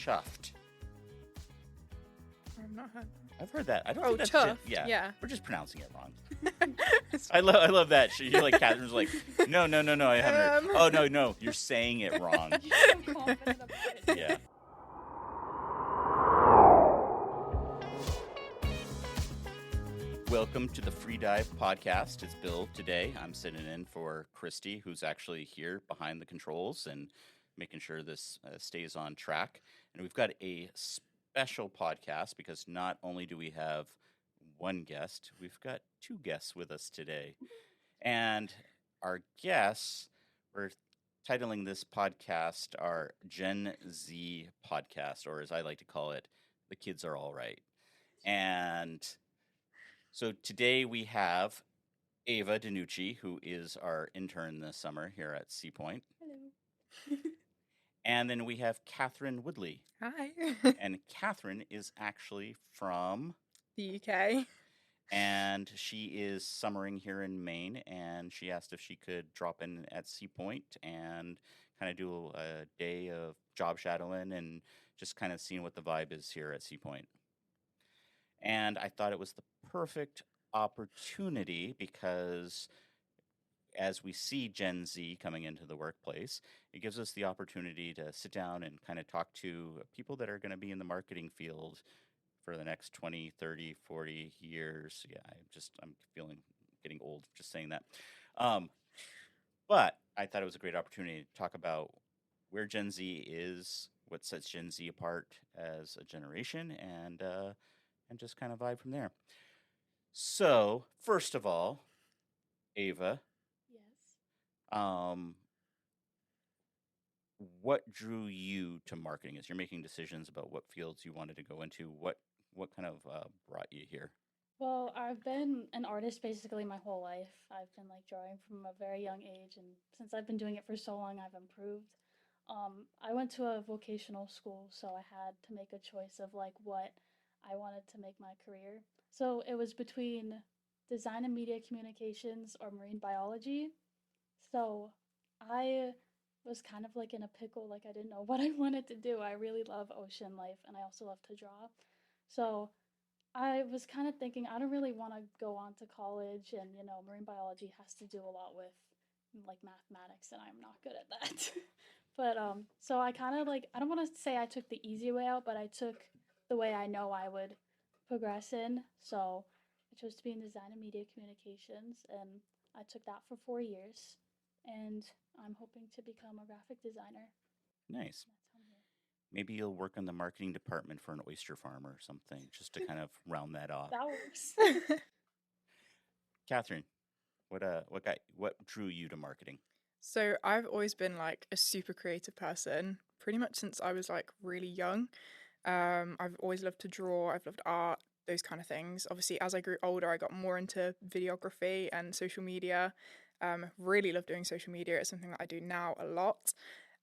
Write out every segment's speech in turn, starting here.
chuffed. I've not heard. I've heard that. I don't Oh, think that's chuffed. Yeah. We're just pronouncing it wrong. I love that. You're like, Catherine's like, no, I haven't heard. Oh, no, you're saying it wrong. You're so confident about it. Yeah. Welcome to the Free Dive Podcast. It's Bill today. I'm sitting in for Christy, who's actually here behind the controls and making sure this stays on track. And we've got a special podcast because not only do we have one guest, we've got two guests with us today. And our guests, we're titling this podcast our GenZ podcast, or as I like to call it, The Kids Are All Right. And so today we have Ava Denucce, who is our intern this summer here at Sea Point. Hello. And then we have Catherine Woodley. Hi. And Catherine is actually from The UK. And she is summering here in Maine, and she asked if she could drop in at Sea Point and kind of do a day of job shadowing and just kind of seeing what the vibe is here at Sea Point. And I thought it was the perfect opportunity because as we see Gen Z coming into the workplace, it gives us the opportunity to sit down and kind of talk to people that are going to be in the marketing field for the next 20, 30, 40 years. Yeah, I'm feeling getting old just saying that. But I thought it was a great opportunity to talk about where Gen Z is, what sets Gen Z apart as a generation, and just kind of vibe from there. So, first of all, Ava, Yes. what drew you to marketing? As you're making decisions about what fields you wanted to go into, what kind of brought you here? Well, I've been an artist basically my whole life. I've been like drawing from a very young age, and since I've been doing it for so long, I've improved. I went to a vocational school, so I had to make a choice of like what I wanted to make my career. So it was between design and media communications or marine biology. So I was kind of like in a pickle, like I didn't know what I wanted to do. I really love ocean life and I also love to draw. So I was kind of thinking I don't really want to go on to college, and marine biology has to do a lot with like mathematics and I'm not good at that. But so I kind of like, I don't want to say I took the easy way out, but I took the way I know I would progress in. So I chose to be in design and media communications, and I took that for 4 years, and I'm hoping to become a graphic designer. Nice. That's how I'm here. Maybe you'll work in the marketing department for an oyster farm or something, just to kind of round that off. That works. Catherine, what drew you to marketing? So I've always been like a super creative person, pretty much since I was like really young. I've always loved to draw. I've loved art, those kind of things. Obviously, as I grew older, I got more into videography and social media. Really love doing social media. It's something that I do now a lot.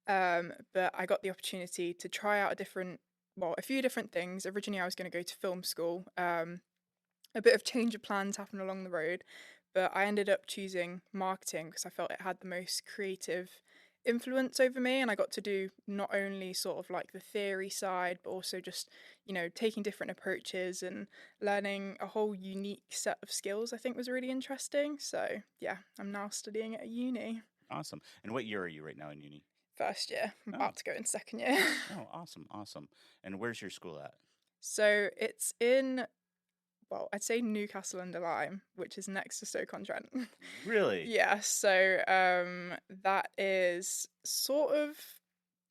But I got the opportunity to try out a few different things. Originally, I was going to go to film school. A bit of change of plans happened along the road, but I ended up choosing marketing because I felt it had the most creative influence over me, and I got to do not only sort of like the theory side, but also just, taking different approaches and learning a whole unique set of skills I think was really interesting. So yeah, I'm now studying at a uni. Awesome. And what year are you right now in uni? First year. I'm Oh. about to go in second year. Oh, awesome. And where's your school at? So it's in, well, I'd say Newcastle under Lyme, which is next to Stoke-on-Trent. Really? Yeah, so that is sort of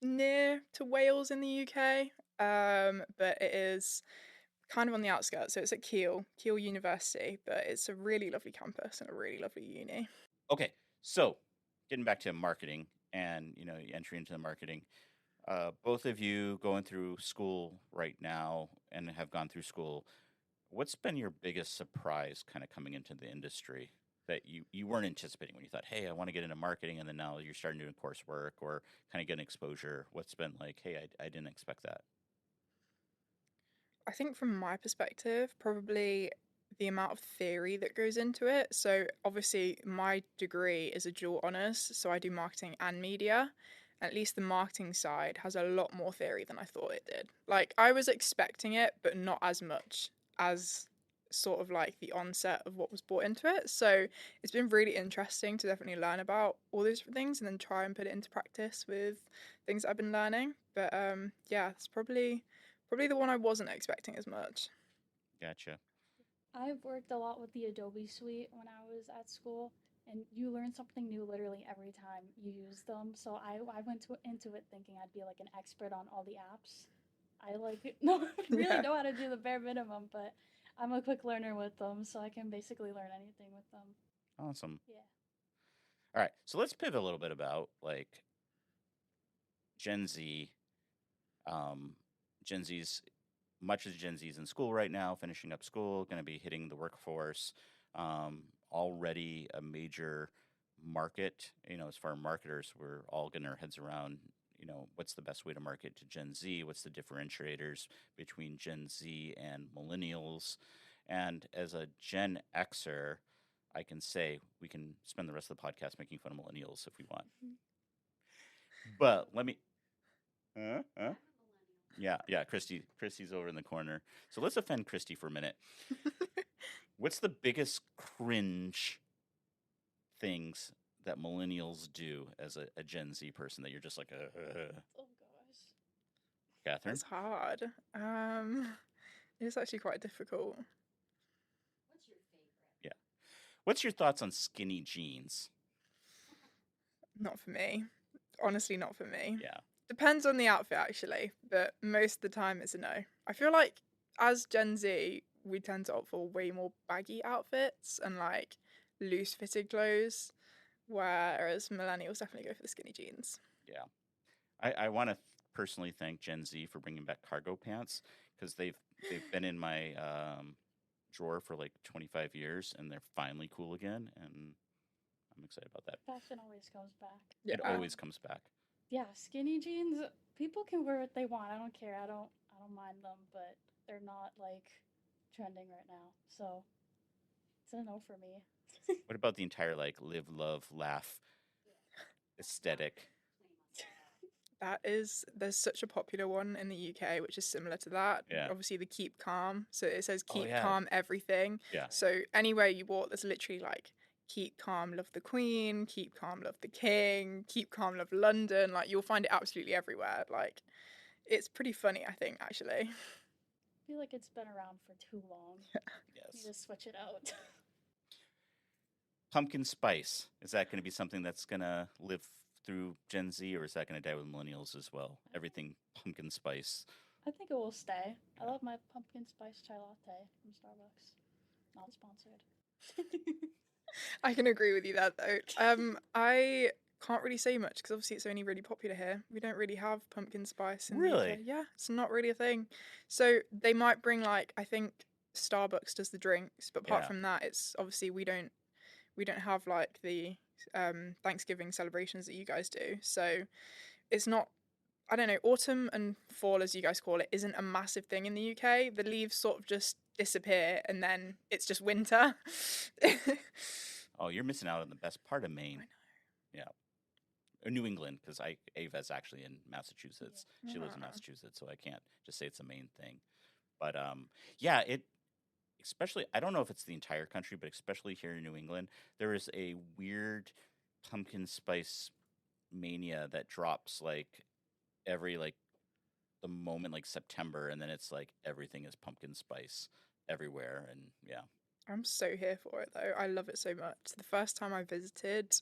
near to Wales in the UK, but it is kind of on the outskirts. So it's at Keele University, but it's a really lovely campus and a really lovely uni. Okay, so getting back to marketing and entry into the marketing, both of you going through school right now and have gone through school. What's been your biggest surprise kind of coming into the industry that you weren't anticipating when you thought, hey, I want to get into marketing, and then now you're starting doing coursework or kind of getting exposure? What's been like, hey, I didn't expect that? I think from my perspective, probably the amount of theory that goes into it. So obviously my degree is a dual honours, so I do marketing and media. at least the marketing side has a lot more theory than I thought it did. Like, I was expecting it, but not as much as sort of like the onset of what was brought into it. So it's been really interesting to definitely learn about all those different things and then try and put it into practice with things that I've been learning. But yeah, it's probably the one I wasn't expecting as much. Gotcha. I've worked a lot with the Adobe suite when I was at school, and you learn something new literally every time you use them. So I went into it thinking I'd be like an expert on all the apps. I like no really Yeah. know how to do the bare minimum, but I'm a quick learner with them, so I can basically learn anything with them. Awesome. Yeah. All right, so let's pivot a little bit about like Gen Z. Gen Z's much of Gen Z's in school right now, finishing up school, going to be hitting the workforce. Already a major market, as far as marketers, we're all getting our heads around, what's the best way to market to Gen Z? What's the differentiators between Gen Z and millennials? And as a Gen Xer, I can say we can spend the rest of the podcast making fun of millennials if we want. But let me. Huh? Yeah. Christy's over in the corner. So let's offend Christy for a minute. What's the biggest cringe things that millennials do as a Gen Z person that you're just like, Oh gosh. Catherine? It's hard. It's actually quite difficult. What's your favorite? Yeah. What's your thoughts on skinny jeans? Not for me. Honestly, not for me. Yeah. Depends on the outfit, actually, but most of the time it's a no. I feel like as Gen Z, we tend to opt for way more baggy outfits and like loose fitted clothes, whereas millennials definitely go for the skinny jeans. Yeah. I want to personally thank Gen Z for bringing back cargo pants because they've been in my drawer for like 25 years and they're finally cool again, and I'm excited about that. Fashion always comes back. Yeah. It always comes back. Yeah, skinny jeans. People can wear what they want. I don't care. I don't mind them, but they're not like trending right now. So it's a no for me. What about the entire like live, love, laugh aesthetic? There's such a popular one in the UK which is similar to that. Yeah. Obviously the keep calm. So it says Oh, keep yeah. calm everything. Yeah. So anywhere you walk, there's literally like keep calm, love the Queen, keep calm, love the King, keep calm, love London. Like you'll find it absolutely everywhere. Like it's pretty funny, I think, actually. I feel like it's been around for too long. Yes. Need to switch it out. Pumpkin spice. Is that going to be something that's going to live through Gen Z, or is that going to die with millennials as well? Everything pumpkin spice. I think it will stay. I love my pumpkin spice chai latte from Starbucks. Not sponsored. I can agree with you there, though. I can't really say much because obviously it's only really popular here. We don't really have pumpkin spice in the Really? UK. Yeah, it's not really a thing. So they might bring like I think Starbucks does the drinks, but apart Yeah. from that, it's obviously we don't have like the Thanksgiving celebrations that you guys do. So it's not. I don't know. Autumn and fall, as you guys call it, isn't a massive thing in the UK. The leaves sort of just disappear, and then it's just winter. Oh, you're missing out on the best part of Maine. I know. Yeah. Or New England, because Ava's actually in Massachusetts. Yeah. She lives in Ah. Massachusetts, so I can't just say it's a Maine thing. But yeah, it especially, I don't know if it's the entire country, but especially here in New England, there is a weird pumpkin spice mania that drops like every like the moment like September, and then it's like everything is pumpkin spice everywhere, and yeah. I'm so here for it though. I love it so much. The first time I visited,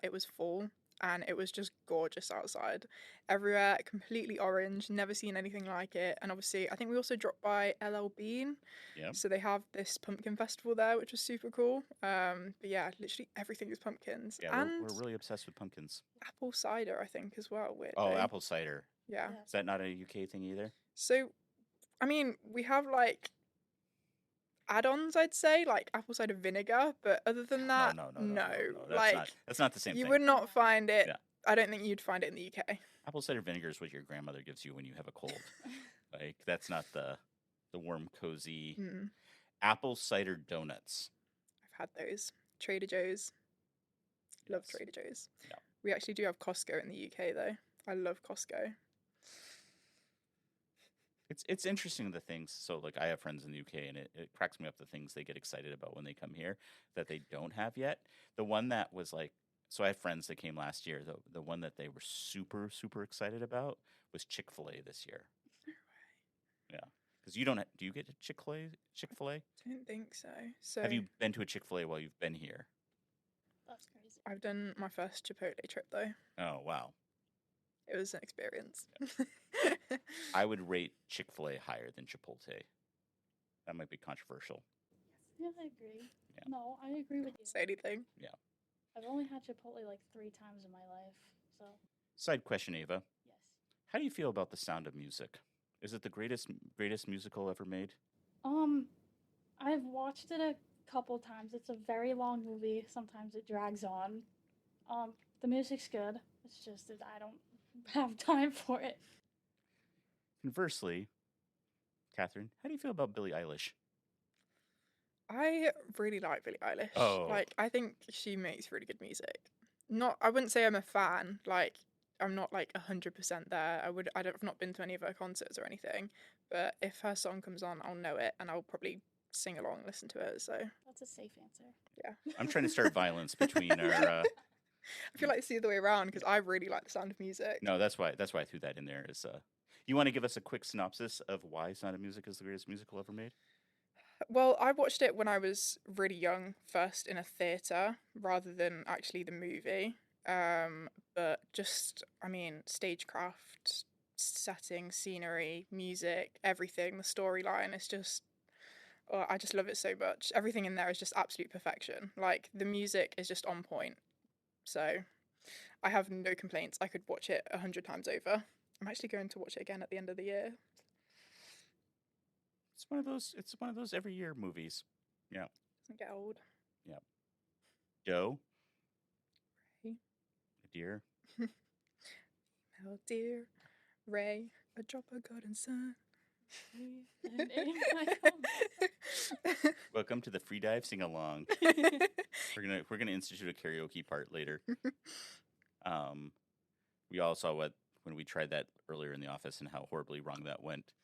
it was fall and it was just gorgeous outside. Everywhere, completely orange, never seen anything like it. And obviously, I think we also dropped by LL Bean. Yeah. So they have this pumpkin festival there, which was super cool. But yeah, literally everything is pumpkins. Yeah, And we're really obsessed with pumpkins. apple cider, I think, as well, weirdly. Oh, apple cider. Yeah. Yeah. Is that not a UK thing either? So, I mean, we have like add-ons, I'd say, like apple cider vinegar, but other than that, No. like That's not the same you thing. would not find it. Yeah. I don't think you'd find it in the UK. Apple cider vinegar is what your grandmother gives you when you have a cold. Like that's not the warm, cozy Mm, apple cider donuts. I've had those. Trader Joe's. Love Yes. Trader Joe's. Yeah. We actually do have Costco in the UK though. I love Costco. It's interesting the things. So like I have friends in the UK, and it cracks me up the things they get excited about when they come here that they don't have yet. The one that was like, so I have friends that came last year. The one that they were super excited about was Chick-fil-A this year. Yeah, because you don't. Do you get a Chick-fil-A? I don't think so. So Have you been to a Chick-fil-A while you've been here? That's crazy. I've done my first Chipotle trip though. Oh wow. It was an experience. I would rate Chick-fil-A higher than Chipotle. That might be controversial. Yeah, I agree. Yeah. No, I agree with you. Say anything. I've only had Chipotle like 3 times in my life, so Side question, Ava. yes. How do you feel about The Sound of Music? Is it the greatest musical ever made? I've watched it a couple times. It's a very long movie. Sometimes it drags on. The music's good. It's just that I don't have time for it. Conversely, Catherine, how do you feel about Billie Eilish? I really like Billie Eilish. Oh. Like, I think she makes really good music. I wouldn't say I'm a fan. Like, I'm not like 100% there. I've not been to any of her concerts or anything. But if her song comes on, I'll know it and I'll probably sing along, listen to it. So That's a safe answer. yeah. I'm trying to start violence between our. I feel like it's the other way around because I really like The Sound of Music. No, that's why I threw that in there. Is you want to give us a quick synopsis of why Sound of Music is the greatest musical ever made? Well, I watched it when I was really young, first in a theatre rather than actually the movie. But just, I mean, stagecraft, setting, scenery, music, everything, the storyline is just, oh, I just love it so much. Everything in there is just absolute perfection. Like, the music is just on point. So, I have no complaints. I could watch it 100 times over. I'm actually going to watch it again at the end of the year. It's one of those every year movies. Yeah. Doesn't get old. Doe. Ray. A deer. Oh dear, Ray, a drop of God and sun. And in my comments. Welcome to the free dive sing along. We're gonna institute a karaoke part later. We all saw when we tried that earlier in the office and how horribly wrong that went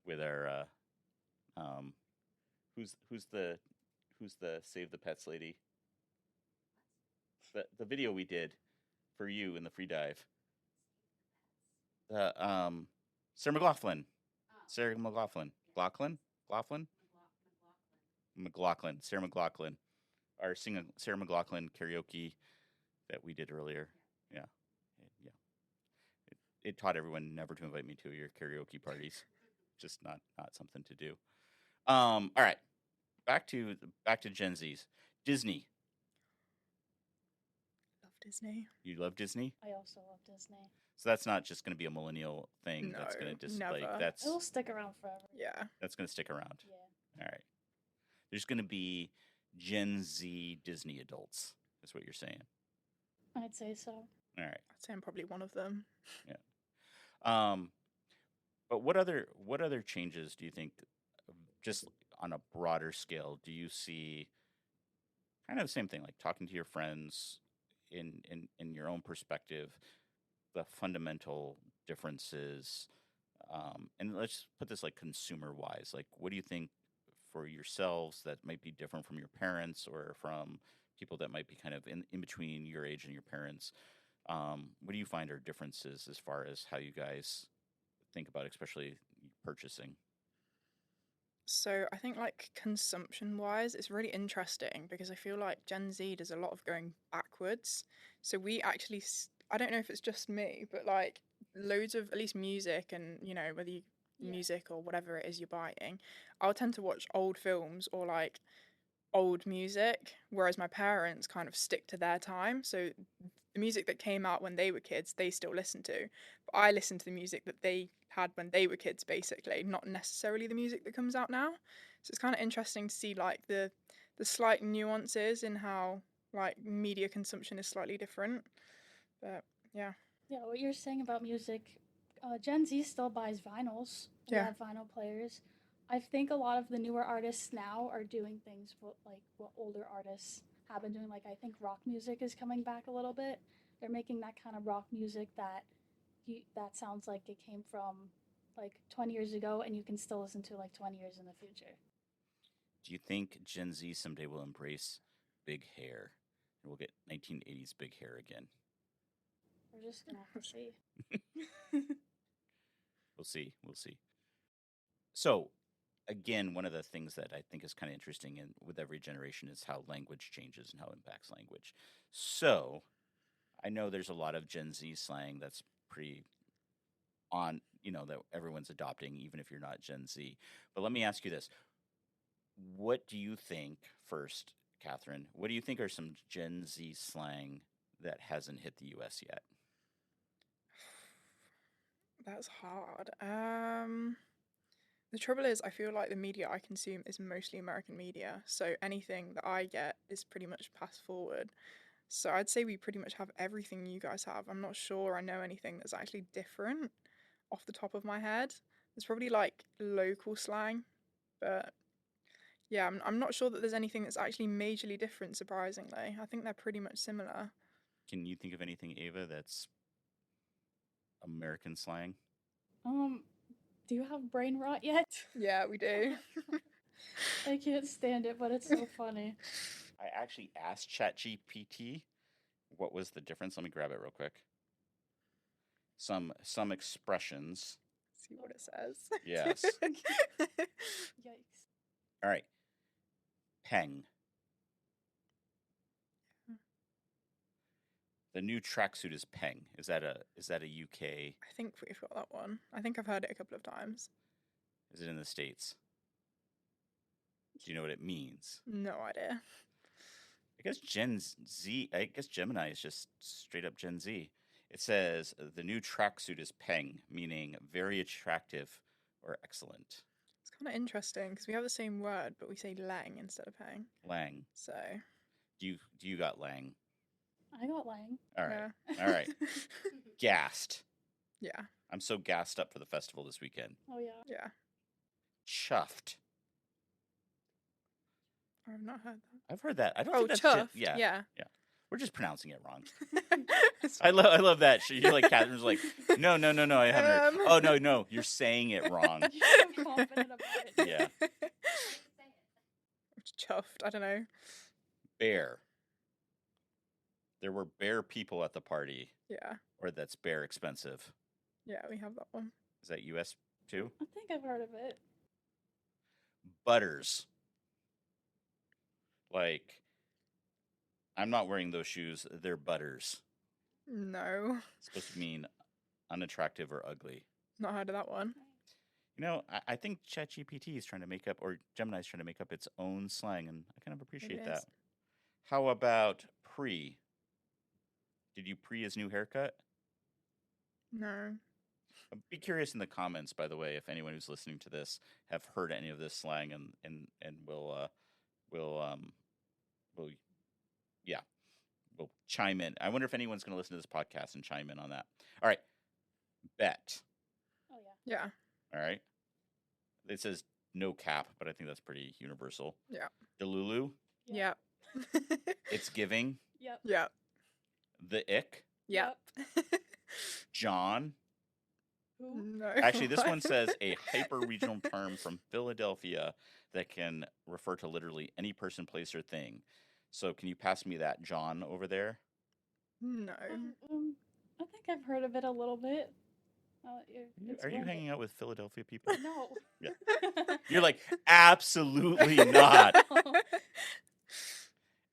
with our who's the Save the Pets lady. The video we did for you in the free dive. The Sarah McLaughlin. Sarah McLaughlin. McLaughlin. Sarah McLaughlin. Our Sarah McLaughlin karaoke that we did earlier. Yeah. It taught everyone never to invite me to your karaoke parties. Just not something to do. All right. Back to Gen Z's. Disney. Love Disney. You love Disney? I also love Disney. So that's not just going to be a millennial thing. That's No, going to just never. It'll stick around forever. Yeah. that's going to stick around. Yeah. All right. There's going to be Gen Z Disney adults. That's what you're saying. I'd say so. All right. I'd say I'm probably one of them. But what other changes do you think, just on a broader scale, do you see? Kind of the same thing, like talking to your friends in your own perspective, the fundamental differences, and let's put this like consumer wise. Like, what do you think for yourselves that might be different from your parents or from people that might be kind of in between your age and your parents? What do you find are differences as far as how you guys think about, especially purchasing? So I think like consumption wise, it's really interesting because I feel like Gen Z does a lot of going backwards. So we actually, I don't know if it's just me, but like loads of at least music and, whether you Yeah. music or whatever it is you're buying, I'll tend to watch old films or like old music, whereas my parents kind of stick to their time. So the music that came out when they were kids, they still listen to. But I listen to the music that they had when they were kids, basically, not necessarily the music that comes out now. So it's kind of interesting to see like the slight nuances in how like media consumption is slightly different. But yeah. Yeah, what you're saying about music, Gen Z still buys vinyls. We Yeah. have vinyl players. I think a lot of the newer artists now are doing things what older artists have been doing. Like, I think rock music is coming back a little bit. They're making that kind of rock music that that sounds like it came from like 20 years ago, and you can still listen to like 20 years in the future. Do you think Gen Z someday will embrace big hair and we'll get 1980s big hair again? We're just gonna have to see. We'll see. We'll see. So, again, one of the things that I think is kind of interesting in with every generation is how language changes and how it impacts language. So, I know there's a lot of Gen Z slang that's pretty on, that everyone's adopting, even if you're not Gen Z. But let me ask you this. What do you think, first, Catherine, what do you think are some Gen Z slang that hasn't hit the US yet? That's hard. The trouble is, I feel like the media I consume is mostly American media, so anything that I get is pretty much passed forward. So I'd say we pretty much have everything you guys have. I'm not sure I know anything that's actually different off the top of my head. There's probably like local slang, but yeah, I'm not sure that there's anything that's actually majorly different, surprisingly. I think they're pretty much similar. Can you think of anything, Ava, that's American slang? Do you have brain rot yet? Yeah, we do. I can't stand it, but it's so funny. I actually asked ChatGPT what was the difference. Let me grab it real quick. Some expressions. See what it says. Yes. Yikes. All right. Peng. The new tracksuit is peng. Is that a UK? I think we've got that one. I think I've heard it a couple of times. Is it in the States? Do you know what it means? No idea. I guess Gemini is just straight up Gen Z. It says the new tracksuit is peng, meaning very attractive or excellent. It's kind of interesting because we have the same word, but we say lang instead of peng. Lang. So. Do you got lang? I got lang. All right. Yeah. All right. Gassed. Yeah. I'm so gassed up for the festival this weekend. Oh yeah. Yeah. Chuffed. I've not heard that. I've heard that. I don't Oh, think that's chuffed. yeah. Yeah. We're just pronouncing it wrong. It's I love that. You're like Catherine's like, no, I haven't heard. Oh no, you're saying it wrong. You're so confident about it. Yeah. Chuffed. I don't know. Bear. There were bear people at the party. Yeah. Or that's bear expensive. Yeah, we have that one. Is that US too? I think I've heard of it. Butters. Like, I'm not wearing those shoes. They're butters. No. It's supposed to mean unattractive or ugly. Not heard of that one. I think ChatGPT is trying to make up, or Gemini is trying to make up its own slang, and I kind of appreciate that. is. How about pre? Did you pre his new haircut? No. Be curious in the comments, by the way, if anyone who's listening to this have heard any of this slang and will chime in. I wonder if anyone's going to listen to this podcast and chime in on that. All right, bet. Oh yeah. Yeah. All right, it says no cap, but I think that's pretty universal. Yeah. Delulu. Yep. It's giving. Yep. Yep. The ick. Yep. John. Who? No. Actually, this one says a hyper-regional term from Philadelphia that can refer to literally any person, place, or thing. So can you pass me that John over there? No. I think I've heard of it a little bit. Are you hanging out with Philadelphia people? No. Yeah. You're like, absolutely not.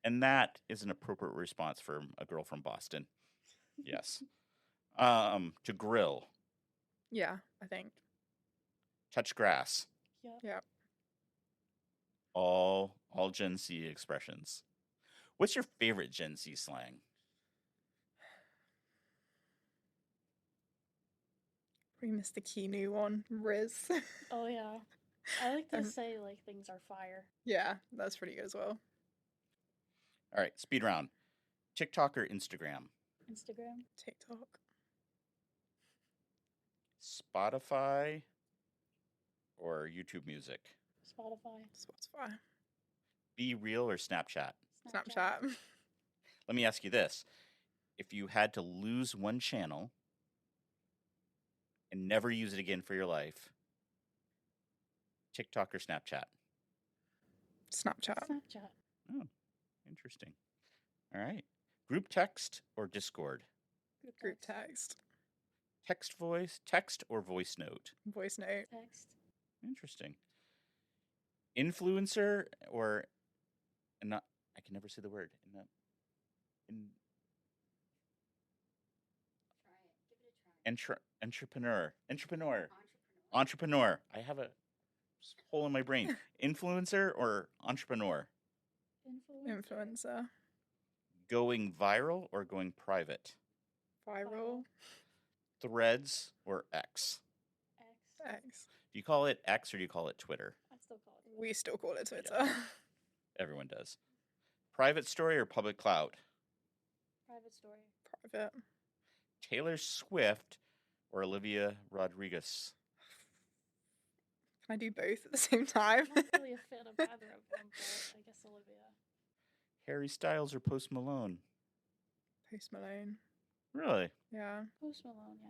And that is an appropriate response for a girl from Boston. Yes. To grill. Yeah, I think. Touch grass. Yep. Yep. All Gen Z expressions. What's your favorite Gen Z slang? We missed the key new one. Riz. Oh yeah. I like to say like things are fire. Yeah, that's pretty good as well. All right, speed round. TikTok or Instagram? Instagram. TikTok. Spotify or YouTube Music? Spotify. Be Real or Snapchat? Snapchat. Let me ask you this. If you had to lose one channel and never use it again for your life. TikTok or Snapchat? Snapchat. Snapchat. Oh, interesting. All right. Group text or Discord? Group text. Text or voice note? Voice note. Text. Interesting. Influencer or not? I can never say the word. Entrepreneur. I have a hole in my brain. Influencer or entrepreneur? Influencer. Going viral or going private? Viral. Threads or X? X. Do you call it X or do you call it Twitter? I still call it. We still call it Twitter. Yeah. Everyone does. Private story or public cloud? Private story. Private. Taylor Swift or Olivia Rodriguez? Can I do both at the same time? I'm not really a fan of either of them, but I guess Olivia. Harry Styles or Post Malone? Post Malone. Really? Yeah. Post Malone, yeah.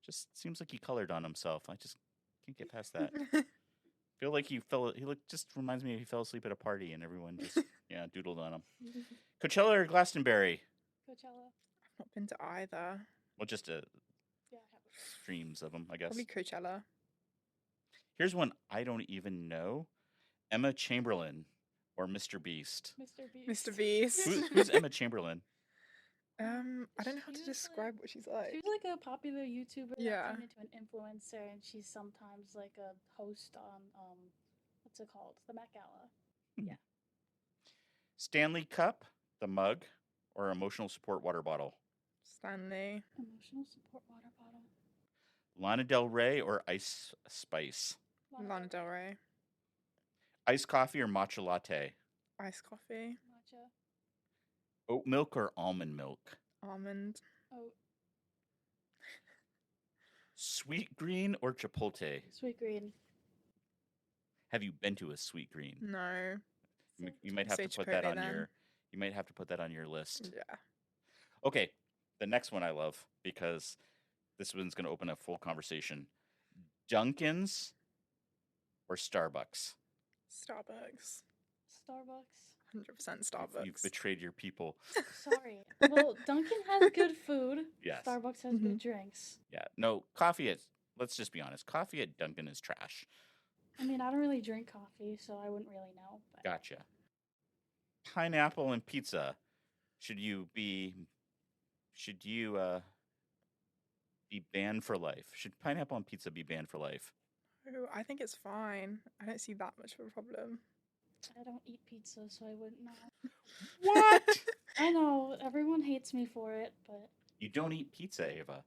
Just seems like he colored on himself. I just can't get past that. Feel like he just reminds me he fell asleep at a party and everyone just doodled on him. Coachella or Glastonbury? Coachella. I've not been to either. Well, just Yeah, I have. streams of them, I guess. Probably Coachella. Here's one I don't even know. Emma Chamberlain or Mr. Beast? Mr. Beast. Mr. Beast. Who's Emma Chamberlain? I don't know how to She was describe what she's like. She's like a popular YouTuber Yeah. that turned into an influencer, and she's sometimes like a host on what's it called? The Met Gala. Stanley Cup, the mug, or emotional support water bottle? Stanley. Emotional support water bottle. Lana Del Rey or Ice Spice? Lana Del Rey. Iced coffee or matcha latte? Iced coffee. Matcha. Oat milk or almond milk? Almond. Oh, Sweet green or Chipotle? sweet green. Have you been to a Sweet Green? No. You might have Say to put that Chipotle on then. You might have to put that on your list. Yeah. Okay, the next one I love because this one's going to open a full conversation. Dunkin's or Starbucks? Starbucks. Starbucks. 100% Starbucks. You've betrayed your people. Sorry. Well, Dunkin' has good food. Yes. Starbucks has good drinks. Yeah. No, coffee at, let's just be honest, coffee at Dunkin' is trash. I mean, I don't really drink coffee, so I wouldn't really know. But Gotcha. Pineapple and pizza. Should you be banned for life? Should pineapple on pizza be banned for life? Oh, I think it's fine. I don't see that much of a problem. I don't eat pizza, so I wouldn't know. What? I know everyone hates me for it, but You don't eat pizza, Ava.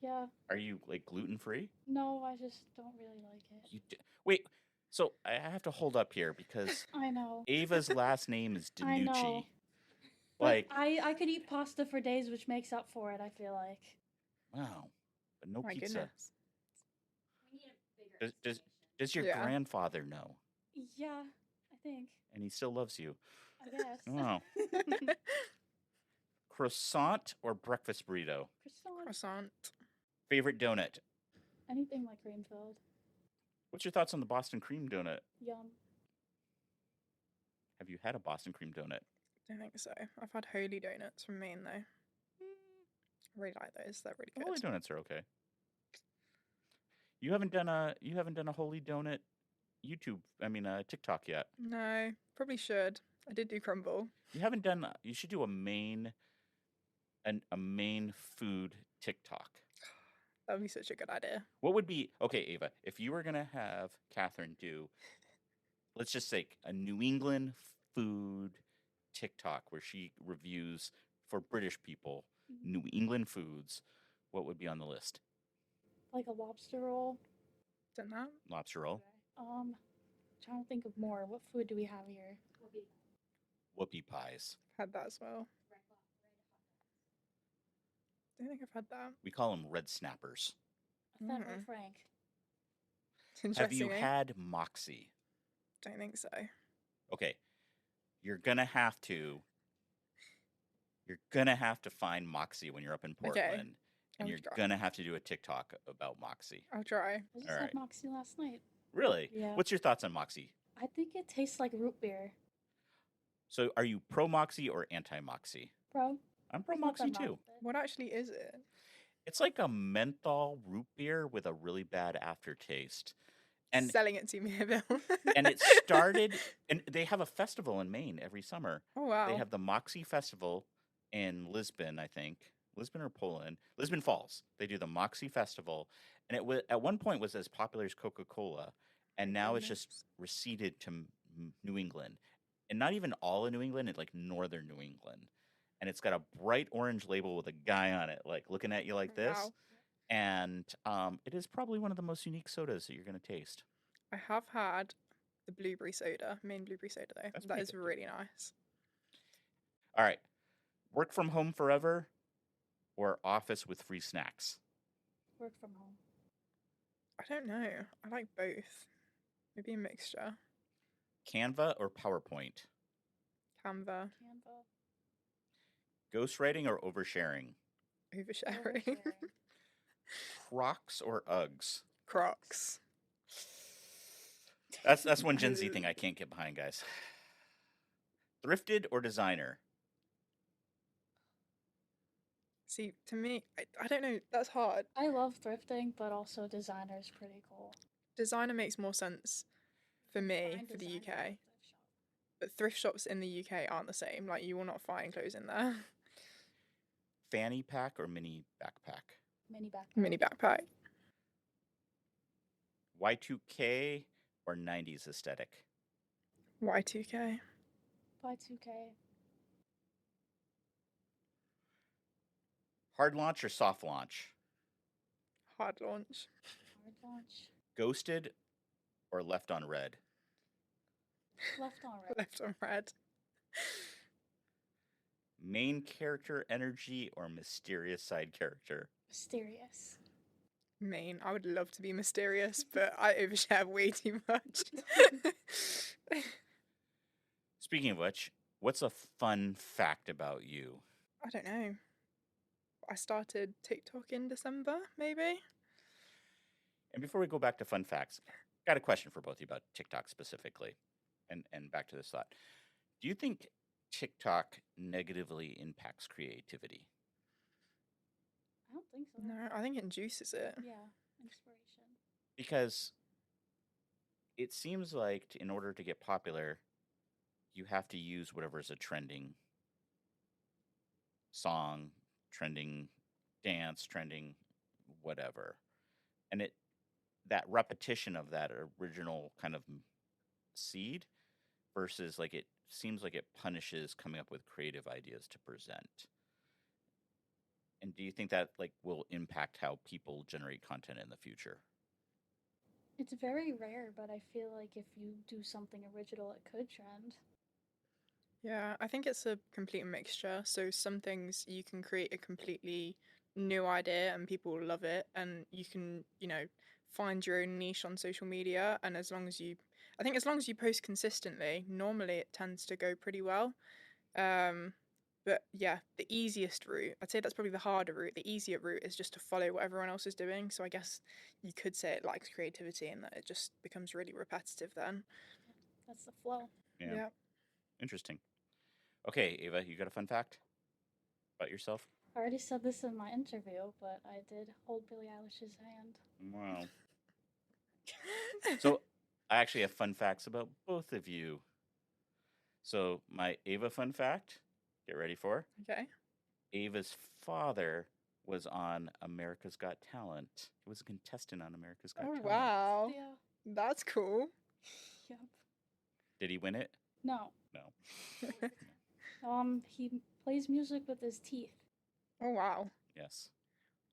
yeah, Are you like gluten free? no, I just don't really like it. Wait. So I have to hold up here because I know. Ava's last name is I know. Denucce. But Like, I could eat pasta for days, which makes up for it. I feel like. wow, but no My pizza. goodness. We need a bigger Does your Yeah. grandfather know? Yeah, I think. And he still loves you. I guess. Wow. Croissant or breakfast burrito? Croissant. Croissant. Favorite donut? Anything like cream filled. What's your thoughts on the Boston cream donut? Yum. Have you had a Boston cream donut? Don't think so. I've had holy donuts from Maine though. I really like those. They're really Holy good. donuts are okay. You haven't done a holy donut TikTok yet. No, probably should. I did do crumble. You haven't done. You should do a main food TikTok. That would be such a good idea. What would be okay, Ava? If you were gonna have Catherine do, let's just say a New England food TikTok where she reviews for British people New England foods, what would be on the list? Like a lobster roll. Done that? Lobster roll, Trying to think of more. What food do we have here? whoopie pies. Had that as well. Don't think I've had that. We call them red snappers. A Fenway Mm. Frank. It's Have you interesting. eh? had Moxie? Don't think so. Okay, you're gonna have to find Moxie when you're up in Okay. Portland, and I'll you're try. gonna have to do a TikTok about Moxie. I'll try. I just Alright. had Moxie last night. Really? Yeah. What's your thoughts on Moxie? I think it tastes like root beer. So, are you pro Moxie or anti Moxie? Pro. I'm pro There's nothing Moxie wrong too. with it. What actually is it? It's like a menthol root beer with a really bad aftertaste. And Selling it to me, Bill. and it started, and they have a festival in Maine every summer. Oh wow. They have the Moxie Festival in Lisbon, I think. Lisbon or Poland? Lisbon Falls. They do the Moxie Festival, and it at one point was as popular as Coca-Cola, and now it's just Goodness. receded to New England, and not even all of New England, it's like northern New England, and it's got a bright orange label with a guy on it, like looking at you like this, Wow. and it is probably one of the most unique sodas that you're going to taste. I have had the blueberry soda, main blueberry soda though. That's That pretty is good, too. really nice. All right, work from home forever, or office with free snacks. Work from home. I don't know. I like both. Maybe a mixture. Canva or PowerPoint. Canva, Canva. Ghostwriting or oversharing. oversharing. Oversharing. Crocs or Uggs. Crocs. That's one Gen Z thing I can't get behind, guys. Thrifted or designer. See, to me, I don't know. That's hard. I love thrifting, but also designer is pretty cool. Designer makes more sense for me Find for the designer UK. at a thrift shop. But thrift shops in the UK aren't the same. Like, you will not find clothes in there. Fanny pack or mini backpack. Mini backpack. Mini backpack. Y2K or 90s aesthetic. Y2K. Y2K. Hard launch or soft launch. Hard launch. Hard launch. Ghosted or left on red. Left on red. Left on red. Main character energy or mysterious side character. Mysterious. Main. I would love to be mysterious, but I overshare way too much. Speaking of which, what's a fun fact about you? I don't know. I started TikTok in December, maybe. And before we go back to fun facts, got a question for both of you about TikTok specifically. And back to this thought. Do you think TikTok negatively impacts creativity? I don't think so. No, I think it induces it. Yeah. Inspiration. Because it seems like in order to get popular, you have to use whatever is a trending song, trending dance, trending whatever. And that repetition of that original kind of seed versus like it seems like it punishes coming up with creative ideas to present. And do you think that like will impact how people generate content in the future? It's very rare, but I feel like if you do something original, it could trend. Yeah, I think it's a complete mixture. So some things you can create a completely new idea and people will love it, and you can, find your own niche on social media. And as long as you post consistently, normally it tends to go pretty well. But yeah, the easiest route, I'd say that's probably the harder route. The easier route is just to follow what everyone else is doing. So I guess you could say it lacks creativity and that it just becomes really repetitive then. That's the flow. Yeah. Interesting. Okay, Ava, you got a fun fact about yourself? I already said this in my interview, but I did hold Billie Eilish's hand. Wow. So I actually have fun facts about both of you. So my Ava fun fact, get ready for. Okay. Ava's father was on America's Got Talent. He was a contestant on America's Got Oh, Talent. wow. Yeah. That's cool. Yep. Did he win it? No. No. He plays music with his teeth. Oh, wow. Yes.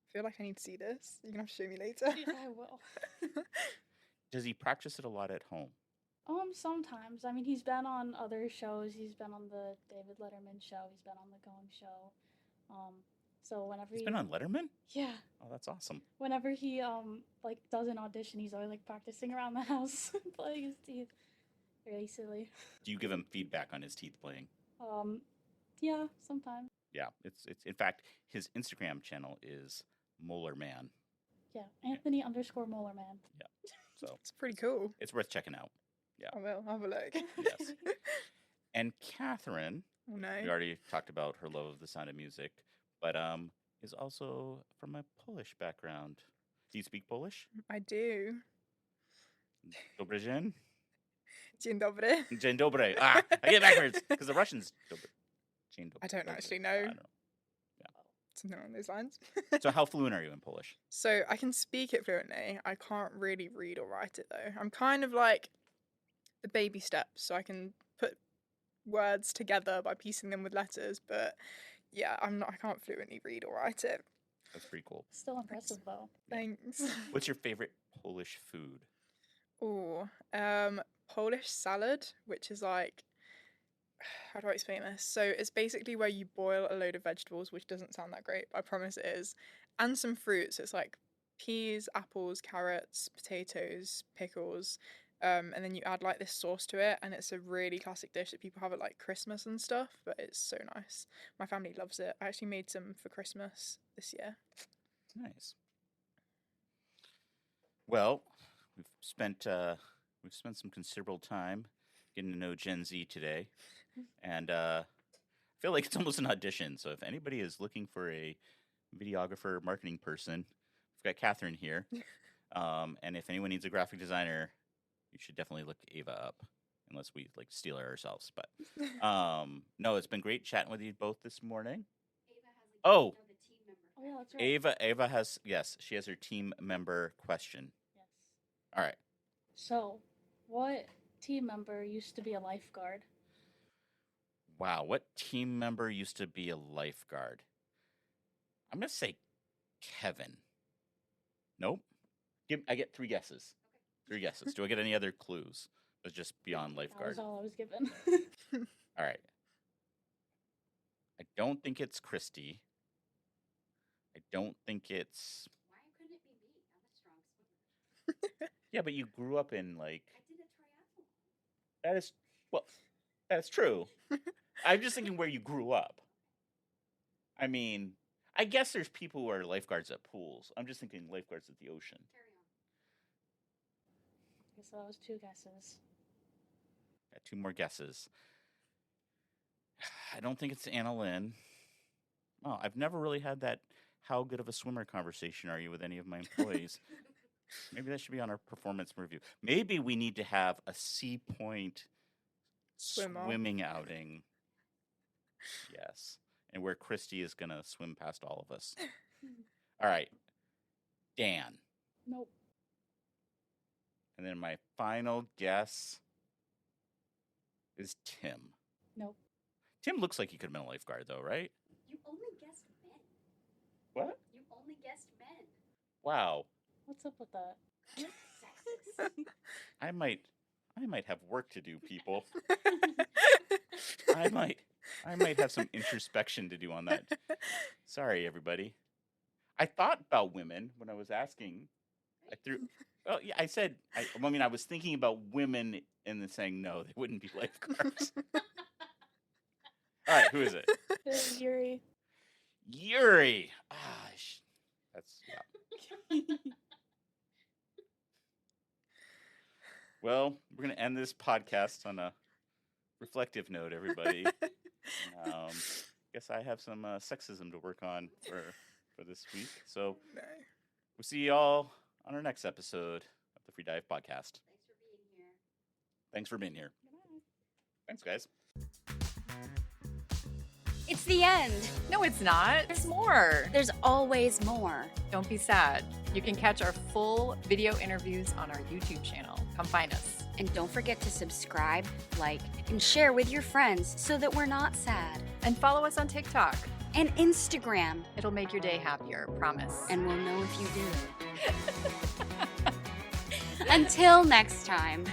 I feel like I need to see this. You're going to have to show me later. I will. Does he practice it a lot at home? Sometimes. I mean, he's been on other shows. He's been on the David Letterman show. He's been on the Going show. So whenever He's been on Letterman? Yeah. Oh, that's awesome. Whenever he does an audition, he's always like practicing around the house, playing his teeth. Really silly. Do you give him feedback on his teeth playing? Yeah, sometimes. Yeah, it's in fact his Instagram channel is Molar Man. Yeah, Anthony _ Molar Man. So It's pretty cool. it's worth checking out. I will have a look. Yes. And Catherine, Oh no. we already talked about her love of the sound of music, but is also from a Polish background. Do you speak Polish? I do. Dobry dzień? Dzień dobry. Dzień dobry. I get it backwards because the Russians. Dzień dobry. I don't Dobry. actually I know. don't know. Something along those lines. So how fluent are you in Polish? So I can speak it fluently. I can't really read or write it though. I'm kind of like the baby steps, so I can put words together by piecing them with letters. But yeah, I can't fluently read or write it. That's pretty cool. Still impressive though. Thanks. What's your favorite Polish food? Oh, Polish salad, which is like, how do I explain this? So it's basically where you boil a load of vegetables, which doesn't sound that great, but I promise it is, and some fruits. It's like peas, apples, carrots, potatoes, pickles, and then you add like this sauce to it, and it's a really classic dish that people have at like Christmas and stuff, but it's so nice. My family loves it. I actually made some for Christmas this year. Nice. Well, we've spent some considerable time getting to know Gen Z today, and I feel like it's almost an audition. So if anybody is looking for a videographer, marketing person, we've got Catherine here, and if anyone needs a graphic designer, you should definitely look Ava up, unless we like steal her ourselves. But no, it's been great chatting with you both this morning. Oh. Oh yeah, that's right. Ava has, yes, she has her team member question. Yes. All right. So, what team member used to be a lifeguard? Wow, what team member used to be a lifeguard? I'm going to say Kevin. Nope. I get 3 guesses. 3 guesses. Do I get any other clues? It's just beyond That lifeguard. was all I was given. All right. I don't think it's Christy. I don't think it's... Why couldn't it be me? I'm a strong swimmer. Yeah, but you grew up in, like... I did a triathlon. That's true. I'm just thinking where you grew up. I mean, I guess there's people who are lifeguards at pools. I'm just thinking lifeguards at the ocean. Carry on. Okay, so that was 2 guesses. Got 2 more guesses. I don't think it's Anna Lynn. Oh, I've never really had that how good of a swimmer conversation are you with any of my employees. Maybe that should be on our performance review. Maybe we need to have a Sea Point swimming outing. Yes. And where Christy is going to swim past all of us. All right. Dan. Nope. And then my final guess is Tim. Nope. Tim looks like he could have been a lifeguard, though, right? You only guessed men. What? You only guessed men. Wow. What's up with that? Sexist. I might have work to do, people. I might have some introspection to do on that. Sorry, everybody. I thought about women when I was asking. Well, yeah, I said. I was thinking about women and then saying no, they wouldn't be lifeguards. All right, who is it? It was Yuri. Yuri. That's yeah. Well, we're gonna end this podcast on a reflective note, everybody. Guess I have some sexism to work on for this week. So No. we'll see you all on our next episode of the Free Dive Podcast. Thanks for being here. Thanks, guys. It's the end. No, it's not. There's more. There's always more. Don't be sad. You can catch our full video interviews on our YouTube channel. Come find us. And don't forget to subscribe, like, and share with your friends so that we're not sad. And follow us on TikTok. And Instagram. It'll make your day happier, promise. And we'll know if you do. Until next time.